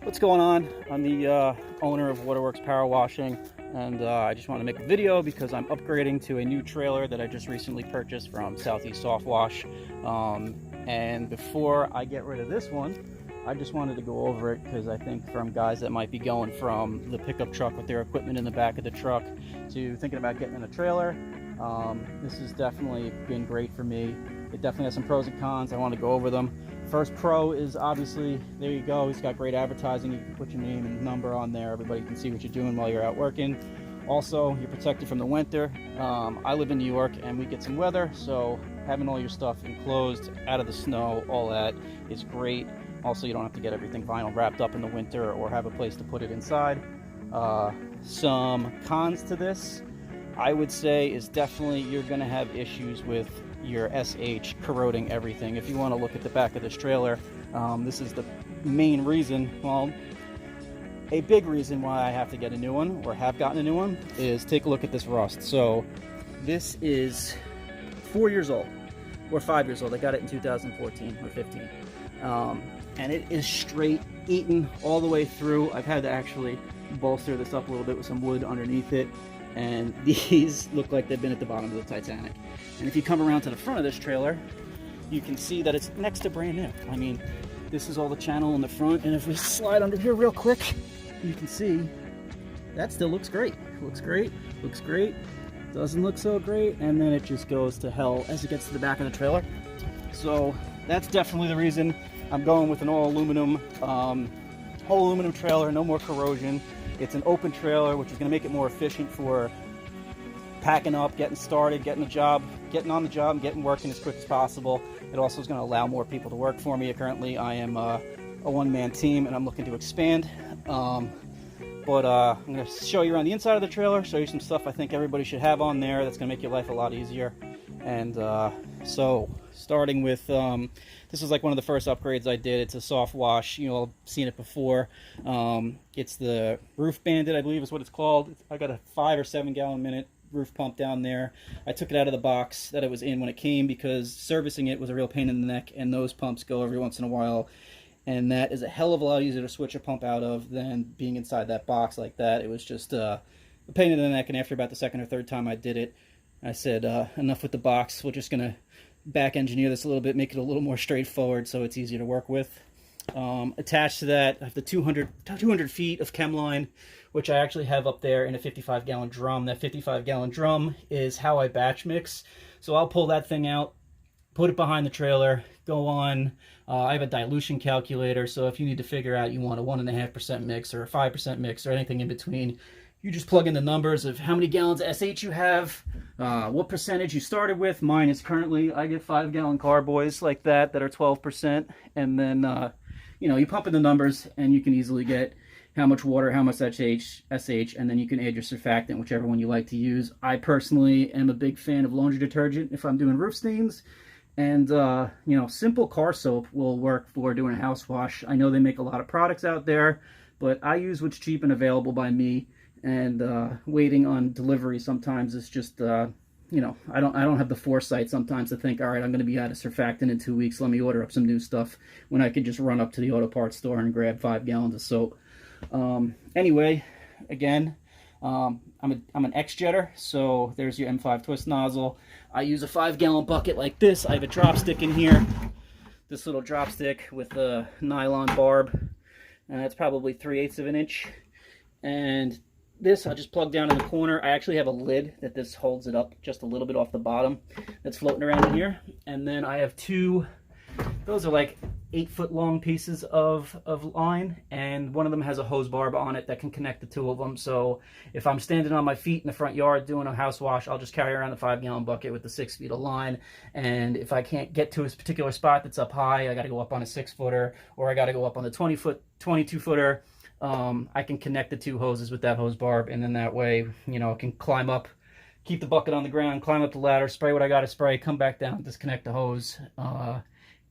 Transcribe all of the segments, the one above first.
What's going on? I'm the owner of Waterworks Power Washing, and I just want to make a video because I'm upgrading to a new trailer that I just recently purchased from Southeast Soft Wash. And before I get rid of this one, I just wanted to go over it because I think from guys that might be going from the pickup truck with their equipment in the back of the truck to thinking about getting in a trailer, this has definitely been great for me. It definitely has some pros and cons. I want to go over them. First pro is obviously, there you go, it's got great advertising. You can put your name and number on there. Everybody can see what you're doing while you're out working. Also, you're protected from the winter. I live in New York and we get some weather, so having all your stuff enclosed, out of the snow, all that is great. Also, you don't have to get everything vinyl wrapped up in the winter or have a place to put it inside. Some cons to this, I would say, is definitely you're going to have issues with your SH corroding everything. If you want to look at the back of this trailer, this is the main reason, well, a big reason why I have to get a new one, or have gotten a new one, is take a look at this rust. So this is 4 years old, or 5 years old. I got it in 2014 or 15. And it is straight eaten all the way through. I've had to actually bolster this up a little bit with some wood underneath it. And these look like they've been at the bottom of the Titanic. And if you come around to the front of this trailer, you can see that it's next to brand new. I mean, this is all the channel in the front, and if we slide under here real quick, you can see that still looks great. Looks great, looks great, doesn't look so great, and then it just goes to hell as it gets to the back of the trailer. So that's definitely the reason I'm going with an all aluminum trailer, no more corrosion. It's an open trailer, which is going to make it more efficient for packing up, getting started, getting on the job, and getting working as quick as possible. It also is going to allow more people to work for me. Currently, I am a one-man team, and I'm looking to expand. I'm going to show you around the inside of the trailer, show you some stuff I think everybody should have on there that's going to make your life a lot easier. And so, starting with, this is like one of the first upgrades I did. It's a soft wash. You know, I've seen it before. It's the Roof Bandit, I believe is what it's called. I got a 5 or 7 gallon minute roof pump down there. I took it out of the box that it was in when it came because servicing it was a real pain in the neck, and those pumps go every once in a while. And that is a hell of a lot easier to switch a pump out of than being inside that box like that. It was just a pain in the neck, and after about the second or third time I did it, I said, enough with the box. We're just going to back engineer this a little bit, make it a little more straightforward so it's easier to work with. Attached to that, I have the 200 feet of Chemline, which I actually have up there in a 55 gallon drum. That 55 gallon drum is how I batch mix. So I'll pull that thing out, put it behind the trailer, go on. I have a dilution calculator, so if you need to figure out you want a 1.5% mix or a 5% mix or anything in between, you just plug in the numbers of how many gallons of SH you have, what percentage you started with. Mine is currently, I get 5 gallon carboys like that are 12%. And then, you know, you pump in the numbers and you can easily get how much water, how much SH, and then you can add your surfactant, whichever one you like to use. I personally am a big fan of laundry detergent if I'm doing roof stains. And, you know, simple car soap will work for doing a house wash. I know they make a lot of products out there, but I use what's cheap and available by me. And waiting on delivery sometimes is just, you know, I don't have the foresight sometimes to think, all right, I'm going to be out of surfactant in 2 weeks. Let me order up some new stuff when I could just run up to the auto parts store and grab 5 gallons of soap. Anyway, again, I'm an X-jetter, so there's your M5 twist nozzle. I use a 5 gallon bucket like this. I have a drop stick in here, this little drop stick with a nylon barb, and that's probably 3/8 of an inch. And this I'll just plug down in the corner. I actually have a lid that this holds it up just a little bit off the bottom that's floating around in here. And then I have two, those are like 8-foot long pieces of line, and one of them has a hose barb on it that can connect the two of them. So if I'm standing on my feet in the front yard doing a house wash, I'll just carry around the 5 gallon bucket with the 6 feet of line. And if I can't get to a particular spot that's up high, I got to go up on a 6-footer, or I got to go up on the 22-footer. I can connect the two hoses with that hose barb, and then that way, you know, I can climb up, keep the bucket on the ground, climb up the ladder, spray what I got to spray, come back down, disconnect the hose,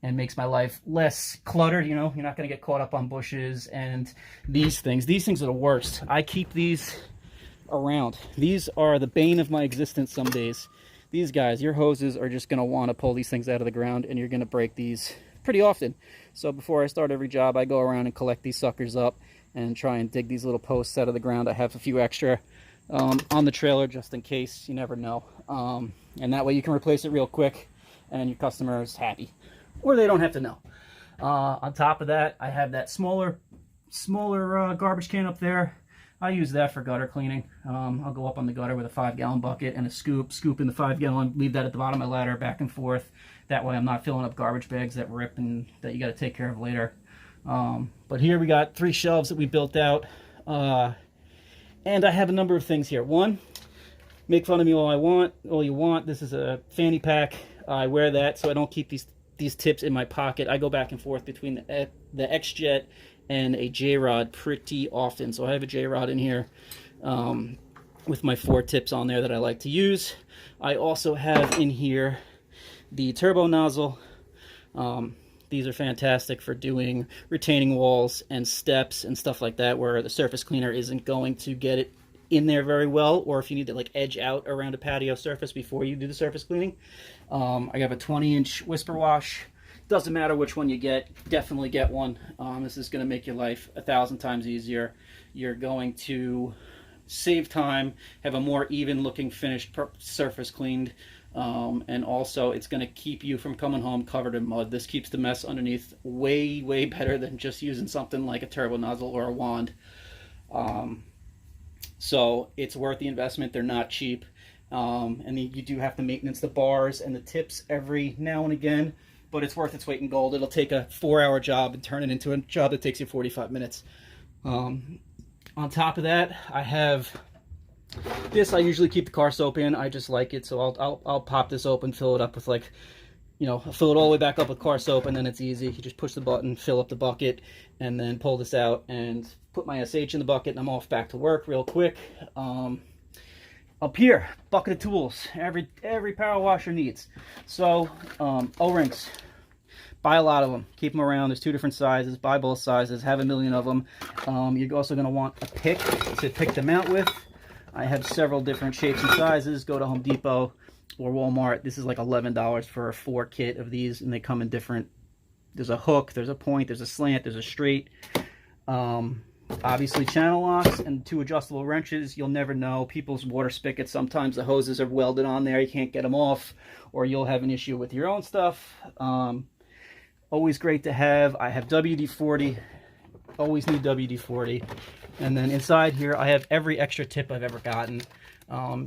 and makes my life less cluttered. You know, you're not going to get caught up on bushes and these things. These things are the worst. I keep these around. These are the bane of my existence some days. These guys, your hoses are just going to want to pull these things out of the ground, and you're going to break these pretty often. So before I start every job, I go around and collect these suckers up and try and dig these little posts out of the ground. I have a few extra on the trailer just in case, you never know. And that way you can replace it real quick and your customer is happy, or they don't have to know. On top of that, I have that smaller garbage can up there. I use that for gutter cleaning. I'll go up on the gutter with a 5-gallon bucket and a scoop in the 5-gallon, leave that at the bottom of my ladder, back and forth. That way I'm not filling up garbage bags that rip and that you got to take care of later. But here we got 3 shelves that we built out. And I have a number of things here. One, make fun of me all you want. This is a fanny pack. I wear that so I don't keep these tips in my pocket. I go back and forth between the X-Jet and a J-Rod pretty often. So I have a J-Rod in here with my 4 tips on there that I like to use. I also have in here the turbo nozzle. These are fantastic for doing retaining walls and steps and stuff like that, where the surface cleaner isn't going to get it in there very well, or if you need to like edge out around a patio surface before you do the surface cleaning. I have a 20-inch Whisper Wash. Doesn't matter which one you get, definitely get one. This is going to make your life 1,000 times easier. You're going to save time, have a more even looking finished surface cleaned, and also it's going to keep you from coming home covered in mud. This keeps the mess underneath way better than just using something like a turbo nozzle or a wand. So it's worth the investment. They're not cheap, and you do have to maintenance the bars and the tips every now and again, but it's worth its weight in gold. It'll take a 4-hour job and turn it into a job that takes you 45 minutes. On top of that, I have this. I usually keep the car soap in. I just like it, so I'll pop this open, fill it up with like, fill it all the way back up with car soap, and then it's easy. You just push the button, fill up the bucket, and then pull this out and put my SH in the bucket, and I'm off back to work real quick. Up here, bucket of tools. Every power washer needs. So O-rings. Buy a lot of them. Keep them around. There's 2 different sizes. Buy both sizes. Have a million of them. You're also going to want a pick to pick them out with. I have several different shapes and sizes. Go to Home Depot or Walmart. This is like $11 for a 4 kit of these, and they come in different. There's a hook, there's a point, there's a slant, there's a straight. Obviously channel locks and 2 adjustable wrenches. You'll never know. People's water spigots, sometimes the hoses are welded on there. You can't get them off, or you'll have an issue with your own stuff. Always great to have. I have WD-40. Always need WD-40. And then inside here, I have every extra tip I've ever gotten.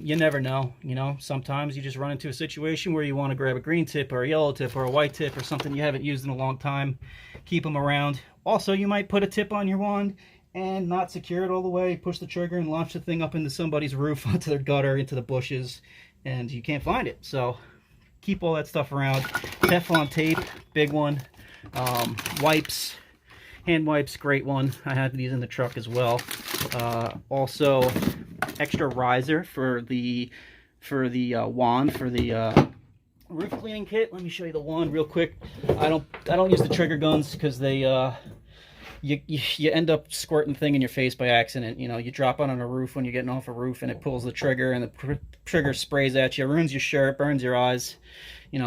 You never know, sometimes you just run into a situation where you want to grab a green tip or a yellow tip or a white tip or something you haven't used in a long time. Keep them around. Also, you might put a tip on your wand and not secure it all the way, push the trigger and launch the thing up into somebody's roof, onto their gutter, into the bushes, and you can't find it. So keep all that stuff around. Teflon tape, big one. Wipes, hand wipes, great one. I have these in the truck as well. Also, extra riser for the wand, for the roof cleaning kit. Let me show you the wand real quick. I don't use the trigger guns because they you end up squirting thing in your face by accident. You drop it on a roof when you're getting off a roof, and it pulls the trigger, and the trigger sprays at you, ruins your shirt, burns your eyes.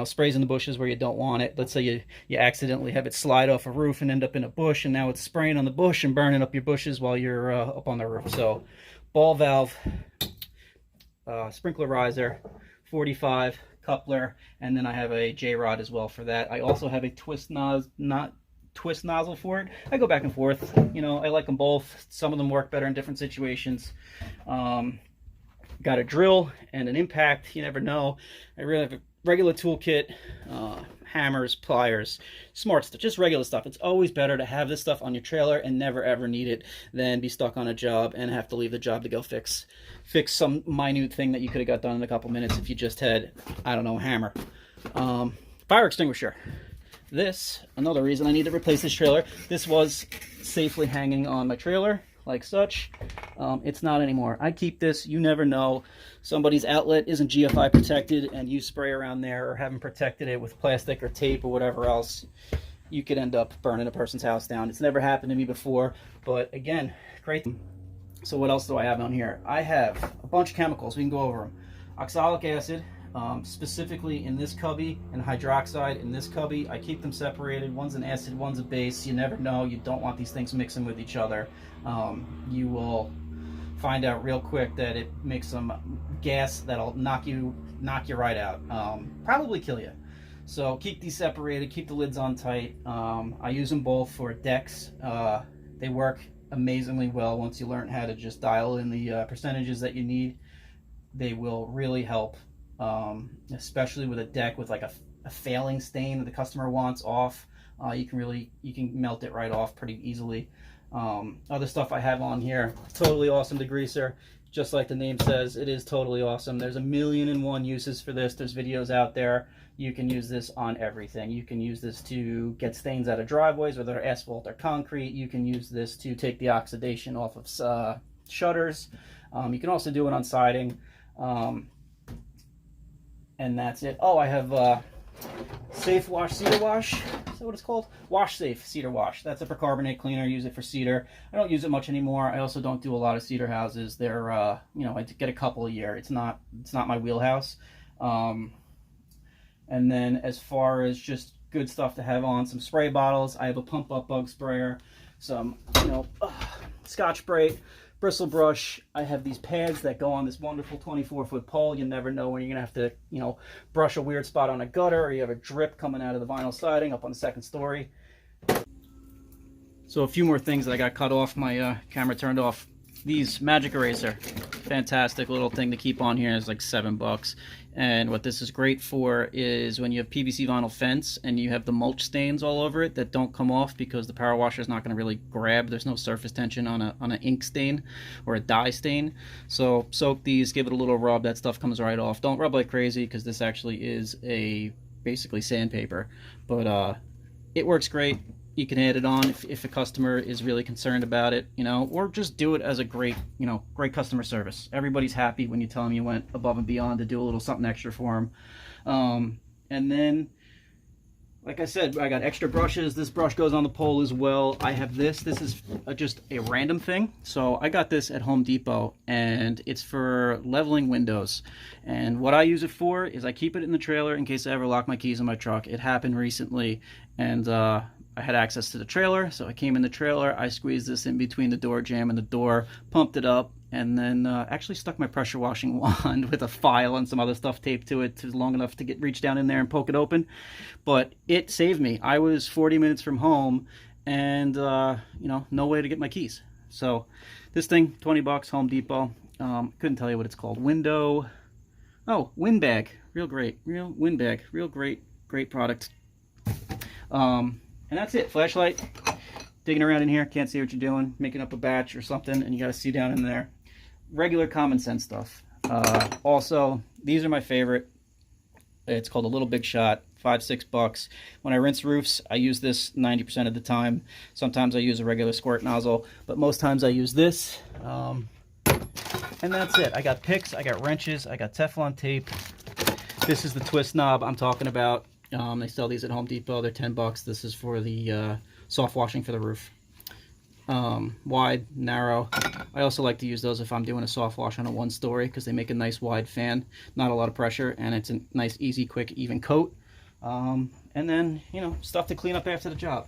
Sprays in the bushes where you don't want it. Let's say you accidentally have it slide off a roof and end up in a bush, and now it's spraying on the bush and burning up your bushes while you're up on the roof. So, ball valve, sprinkler riser, 45 coupler, and then I have a J-Rod as well for that. I also have a twist nozzle for it. I go back and forth. I like them both. Some of them work better in different situations. Got a drill and an impact. You never know. I really have a regular toolkit, hammers, pliers, smart stuff, just regular stuff. It's always better to have this stuff on your trailer and never ever need it than be stuck on a job and have to leave the job to go fix some minute thing that you could have got done in a couple minutes if you just had, I don't know, a hammer. Fire extinguisher. This, another reason I need to replace this trailer. This was safely hanging on my trailer like such. It's not anymore. I keep this. You never know. Somebody's outlet isn't GFI protected and you spray around there or haven't protected it with plastic or tape or whatever else, you could end up burning a person's house down. It's never happened to me before, but again, great. So what else do I have on here? I have a bunch of chemicals. We can go over them. Oxalic acid. specifically in this cubby, and hydroxide in this cubby. I keep them separated. One's an acid, one's a base. You never know. You don't want these things mixing with each other. You will find out real quick that it makes some gas that'll knock you right out. Probably kill you. So keep these separated. Keep the lids on tight. I use them both for decks. They work amazingly well once you learn how to just dial in the percentages that you need. They will really help, especially with a deck with like a failing stain that the customer wants off. You can melt it right off pretty easily. Other stuff I have on here, totally awesome degreaser. Just like the name says, it is totally awesome. There's 1,000,001 uses for this. There's videos out there. You can use this on everything. You can use this to get stains out of driveways, whether they're asphalt or concrete. You can use this to take the oxidation off of shutters. You can also do it on siding. And that's it. Oh, I have Safe Wash Cedar Wash. Is that what it's called? Wash Safe Cedar Wash. That's a percarbonate cleaner. I use it for cedar. I don't use it much anymore. I also don't do a lot of cedar houses. They're you know, I get a couple a year. It's not my wheelhouse. And then as far as just good stuff to have on, some spray bottles. I have a pump up bug sprayer, some, you know, Scotch-Brite, bristle brush. I have these pads that go on this wonderful 24-foot pole. You never know when you're gonna have to, you know, brush a weird spot on a gutter, or you have a drip coming out of the vinyl siding up on the second story. So a few more things that I got cut off. My camera turned off. These Magic Eraser, fantastic little thing to keep on here. It's like $7. And what this is great for is when you have PVC vinyl fence and you have the mulch stains all over it that don't come off because the power washer is not going to really grab. There's no surface tension on an ink stain or a dye stain. So soak these, give it a little rub. That stuff comes right off. Don't rub like crazy because this actually is basically sandpaper, but it works great. You can add it on if a customer is really concerned about it, you know, or just do it as a great customer service. Everybody's happy when you tell them you went above and beyond to do a little something extra for them. And then, like I said, I got extra brushes. This brush goes on the pole as well. I have this. This is just a random thing. So I got this at Home Depot, and it's for leveling windows. And what I use it for is I keep it in the trailer in case I ever lock my keys in my truck. It happened recently, and I had access to the trailer, so I came in the trailer, I squeezed this in between the door jamb and the door, pumped it up, and then actually stuck my pressure washing wand with a file and some other stuff taped to it long enough to reach down in there and poke it open. But it saved me. I was 40 minutes from home and, you know, no way to get my keys. So this thing, $20, Home Depot. Couldn't tell you what it's called. Windbag. Real great. Real great product. And that's it. Flashlight, digging around in here, can't see what you're doing, making up a batch or something, and you got to see down in there. Regular common sense stuff. Also, these are my favorite. It's called a Little Big Shot, $5-6. When I rinse roofs, I use this 90% of the time. Sometimes I use a regular squirt nozzle, but most times I use this. And that's it. I got picks, I got wrenches, I got Teflon tape. This is the twist knob I'm talking about. They sell these at Home Depot. They're $10. This is for the soft washing for the roof. Wide, narrow. I also like to use those if I'm doing a soft wash on a one-story because they make a nice wide fan. Not a lot of pressure, and it's a nice, easy, quick, even coat. And then, you know, stuff to clean up after the job.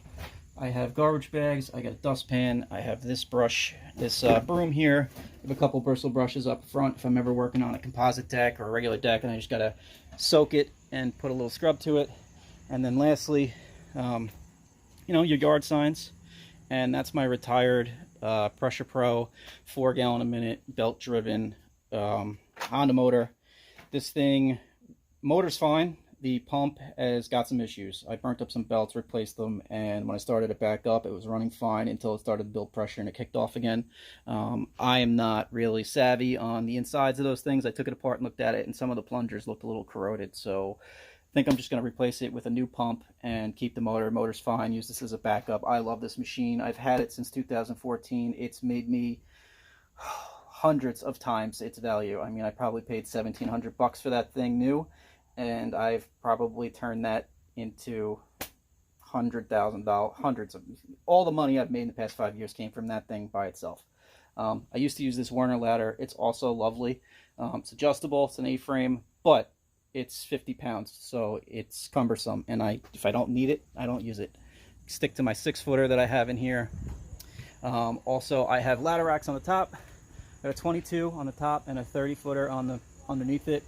I have garbage bags. I got a dustpan. I have this brush, this broom here. I have a couple bristle brushes up front if I'm ever working on a composite deck or a regular deck, and I just got to soak it and put a little scrub to it. And then lastly, you know, your yard signs. And that's my retired Pressure Pro 4 gallon a minute belt driven Honda motor. This thing, motor's fine. The pump has got some issues. I burnt up some belts, replaced them, and when I started it back up, it was running fine until it started to build pressure and it kicked off again. I am not really savvy on the insides of those things. I took it apart and looked at it, and some of the plungers looked a little corroded, so I think I'm just going to replace it with a new pump and keep the motor. Motor's fine. Use this as a backup. I love this machine. I've had it since 2014. It's made me hundreds of times its value. I mean, I probably paid $1,700 for that thing new, and I've probably turned that into $100,000, hundreds of, all the money I've made in the past 5 years came from that thing by itself. I used to use this Werner ladder. It's also lovely. It's adjustable. It's an A-frame, but it's 50 pounds, so it's cumbersome, and if I don't need it, I don't use it. Stick to my 6-footer that I have in here. Also, I have ladder racks on the top. I have a 22 on the top and a 30-footer on the underneath it.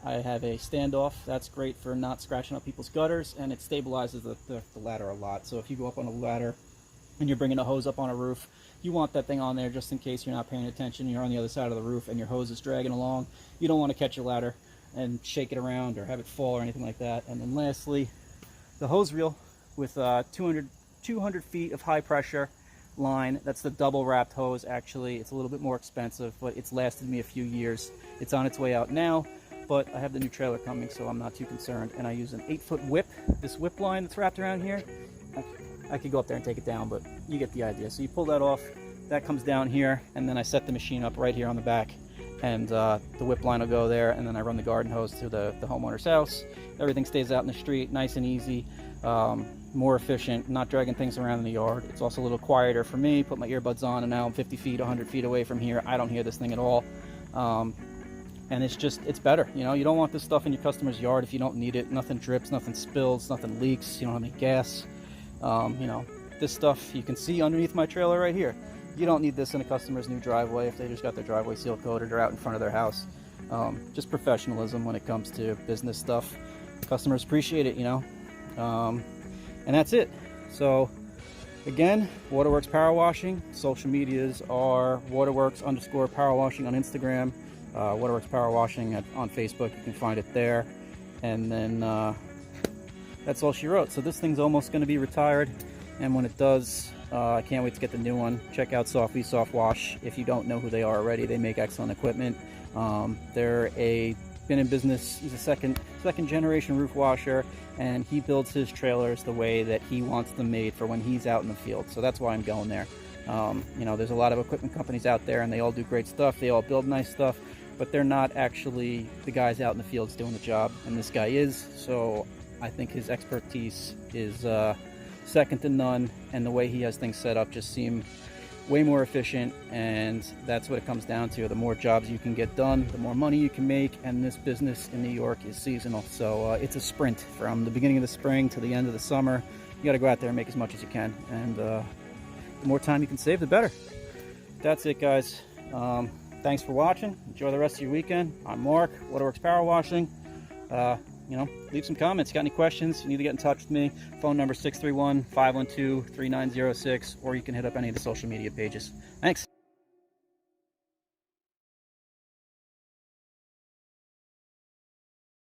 I have a standoff. That's great for not scratching up people's gutters, and it stabilizes the ladder a lot. So if you go up on a ladder and you're bringing a hose up on a roof, you want that thing on there just in case you're not paying attention. You're on the other side of the roof and your hose is dragging along. You don't want to catch your ladder and shake it around or have it fall or anything like that. And then lastly, the hose reel with 200 feet of high pressure line. That's the double wrapped hose. Actually, it's a little bit more expensive, but it's lasted me a few years. It's on its way out now, but I have the new trailer coming, so I'm not too concerned. And I use an 8-foot whip. This whip line that's wrapped around here, I could go up there and take it down, but you get the idea. So you pull that off, that comes down here, and then I set the machine up right here on the back, and the whip line will go there, and then I run the garden hose to the homeowner's house. Everything stays out in the street, nice and easy, more efficient, not dragging things around in the yard. It's also a little quieter for me. Put my earbuds on, and now I'm 50 feet, 100 feet away from here. I don't hear this thing at all. And it's better. You know, you don't want this stuff in your customer's yard if you don't need it. Nothing drips, nothing spills, nothing leaks. You don't have any gas. You know, this stuff you can see underneath my trailer right here. You don't need this in a customer's new driveway if they just got their driveway seal coated or out in front of their house. Just professionalism when it comes to business stuff. Customers appreciate it, you know. And that's it. So again, Waterworks Power Washing. Social medias are Waterworks_Power Washing on Instagram, Waterworks Power Washing on Facebook. You can find it there. And then that's all she wrote. So this thing's almost going to be retired, and when it does, I can't wait to get the new one. Check out Softly Soft Wash. If you don't know who they are already, they make excellent equipment. They're been in business. He's a second generation roof washer, and he builds his trailers the way that he wants them made for when he's out in the field. So that's why I'm going there. You know, there's a lot of equipment companies out there, and they all do great stuff. They all build nice stuff, but they're not actually the guys out in the fields doing the job, and this guy is. So I think his expertise is second to none, and the way he has things set up just seem way more efficient, and that's what it comes down to. The more jobs you can get done, the more money you can make, and this business in New York is seasonal. So it's a sprint from the beginning of the spring to the end of the summer. You got to go out there and make as much as you can, and the more time you can save, the better. That's it, guys. Thanks for watching. Enjoy the rest of your weekend. I'm Mark, Waterworks Power Washing. You know, leave some comments. Got any questions? You need to get in touch with me. Phone number 631-512-3906, or you can hit up any of the social media pages. Thanks.